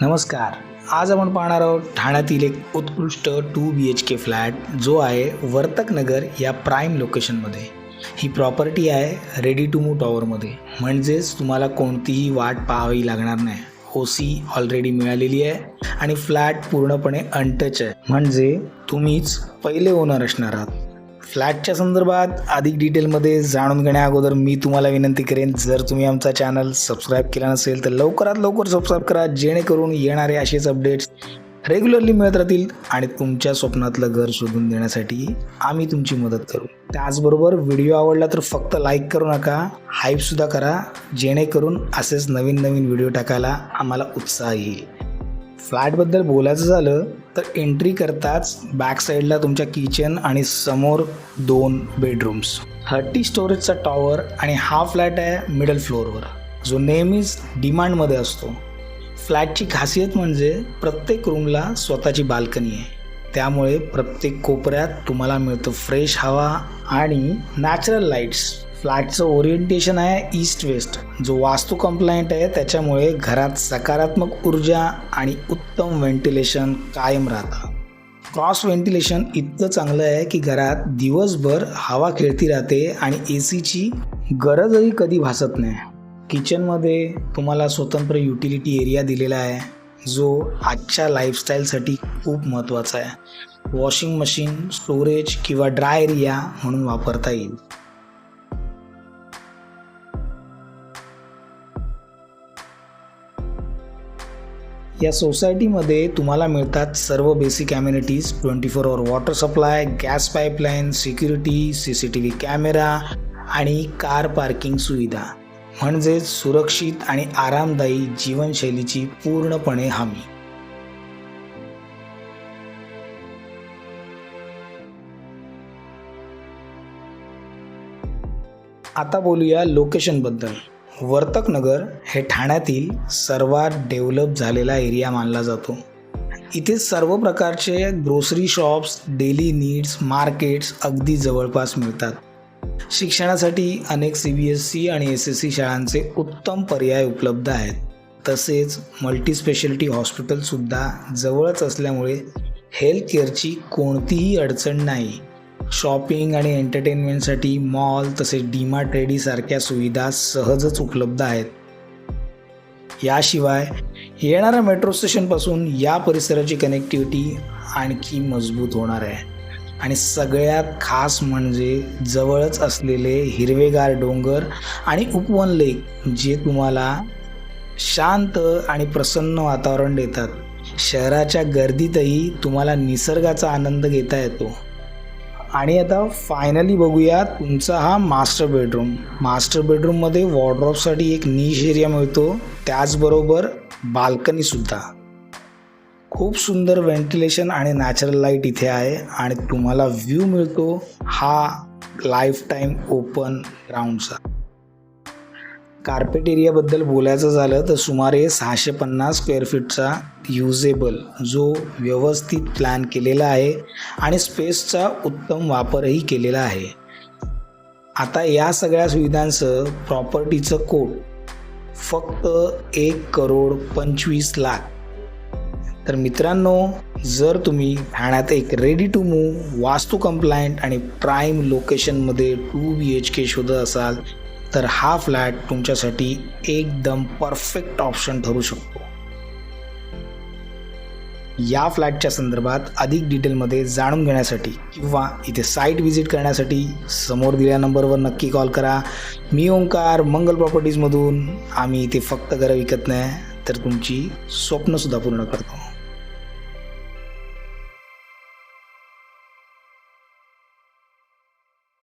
नमस्कार. आज आपण पाहणार आहोत ठाण्यातील एक उत्कृष्ट 2 BHK फ्लॅट जो आहे वर्तक नगर या प्राईम लोकेशनमध्ये. ही प्रॉपर्टी आहे रेडी टू मूव्ह टॉवरमध्ये, म्हणजेच तुम्हाला कोणतीही वाट पाहावी लागणार नाही. OC ऑलरेडी मिळालेली आहे आणि फ्लॅट पूर्णपणे अनटच आहे, म्हणजे तुम्हीच पहिले ओनर असणार आहात. फ्लॅटच्या संदर्भात अधिक डिटेलमध्ये जाणून घेण्या अगोदर मी तुम्हाला विनंती करेन, जर तुम्ही आमचा चॅनल सबस्क्राईब केला नसेल तर लवकरात लवकर सबस्क्राईब करा, जेणेकरून येणारे असेच अपडेट्स रेग्युलरली मिळत राहतील आणि तुमच्या स्वप्नातलं घर शोधून देण्यासाठी आम्ही तुमची मदत करू. त्याचबरोबर व्हिडिओ आवडला तर फक्त लाईक करू नका, हाईपसुद्धा करा, जेणेकरून असेच नवीन नवीन व्हिडिओ टाकायला आम्हाला उत्साह येईल. फ्लॅटबद्दल बोलायचं झालं तर एंट्री करताच बॅक साईडला तुमच्या किचन आणि समोर 2 बेडरूम्स, 30 स्टोरेजचा टॉवर आणि हा फ्लॅट आहे मिडल फ्लोअरवर, जो नेहमीच डिमांडमध्ये असतो. फ्लॅटची खासियत म्हणजे प्रत्येक रूमला स्वतःची बाल्कनी आहे, त्यामुळे प्रत्येक कोपऱ्यात तुम्हाला मिळतं फ्रेश हवा आणि नॅचरल लाईट्स. फ्लॅटचं ओरिएंटेशन आहे ईस्ट वेस्ट, जो वास्तू कंप्लायंट आहे, त्याच्यामुळे घरात सकारात्मक ऊर्जा आणि उत्तम व्हेंटिलेशन कायम राहतं. क्रॉस व्हेंटिलेशन इतकं चांगलं आहे की घरात दिवसभर हवा खेळती राहते आणि ACची गरजही कधी भासत नाही. किचनमध्ये तुम्हाला स्वतंत्र युटिलिटी एरिया दिलेला आहे, जो आजच्या लाईफस्टाईलसाठी खूप महत्त्वाचा आहे. वॉशिंग मशीन, स्टोरेज किंवा ड्राय एरिया म्हणून वापरता येईल. या सोसायटीमध्ये तुम्हाला मिळतात सर्व basic amenities, 24 hour water supply, gas pipeline, security, CCTV camera आणि कार पार्किंग सुविधा, म्हणजे सुरक्षित आणि आरामदायी जीवनशैलीची पूर्णपणे हमी. आता बोलूया लोकेशनबद्दल. वर्तक नगर हे ठाण्यातील सर्वात डेव्हलप झालेला एरिया मानला जातो. इथे सर्व प्रकारचे grocery shops, daily needs, markets अगदी जवळपास मिळतात. शिक्षणासाठी अनेक CBSE आणि SSC शाळांचे उत्तम पर्याय उपलब्ध आहेत. तसेच मल्टीस्पेशालिटी हॉस्पिटलसुद्धा जवळच असल्यामुळे हेल्थ केअरची कोणतीही अडचण नाही. शॉपिंग आणि एंटरटेनमेंटसाठी मॉल तसेच DMart रेडी सारख्या सुविधा सहजच उपलब्ध आहेत. याशिवाय येणाऱ्या मेट्रो स्टेशनपासून या परिसराची कनेक्टिव्हिटी आणखी मजबूत होणार आहे. आणि सगळ्यात खास म्हणजे जवळच असलेले हिरवेगार डोंगर आणि उपवन लेक, जे तुम्हाला शांत आणि प्रसन्न वातावरण देतात. शहराच्या गर्दीतही तुम्हाला निसर्गाचा आनंद घेता येतो. आणि आता फायनली बघूया तुमचा हा मास्टर बेडरूम. मास्टर बेडरूममध्ये वॉर्डरोबसाठी एक निश एरिया मिळतो, त्याचबरोबर बाल्कनीसुद्धा. खूप सुंदर व्हेंटिलेशन आणि नॅचरल लाईट इथे आहे आणि तुम्हाला व्ह्यू मिळतो हा लाईफ टाईम ओपन ग्राउंडचा. कार्पेट एरियाबद्दल बोलायचं झालं तर सुमारे 650 स्क्वेअर फीटचा युजेबल, जो व्यवस्थित प्लॅन केलेला आहे आणि स्पेसचा उत्तम वापरही केलेला आहे. आता या सगळ्या सुविधांचं प्रॉपर्टीचं कोट फक्त 1,25,00,000. तर मित्रांनो, जर तुम्ही ठाण्यात एक रेडी टू मूव्ह, वास्तू कंप्लायंट आणि प्राईम लोकेशनमध्ये 2 BHK शोधत असाल तर हा फ्लॅट तुमच्यासाठी एकदम परफेक्ट ऑप्शन ठरू शकतो. या फ्लॅटच्या संदर्भात अधिक डिटेलमध्ये जाणून घेण्यासाठी किंवा इथे साईट व्हिजिट करण्यासाठी समोर दिलेल्या नंबरवर नक्की कॉल करा. मी ओंकार, मंगल प्रॉपर्टीजमधून. आम्ही इथे फक्त घरं विकत नाही तर तुमची स्वप्नसुद्धा पूर्ण करतो.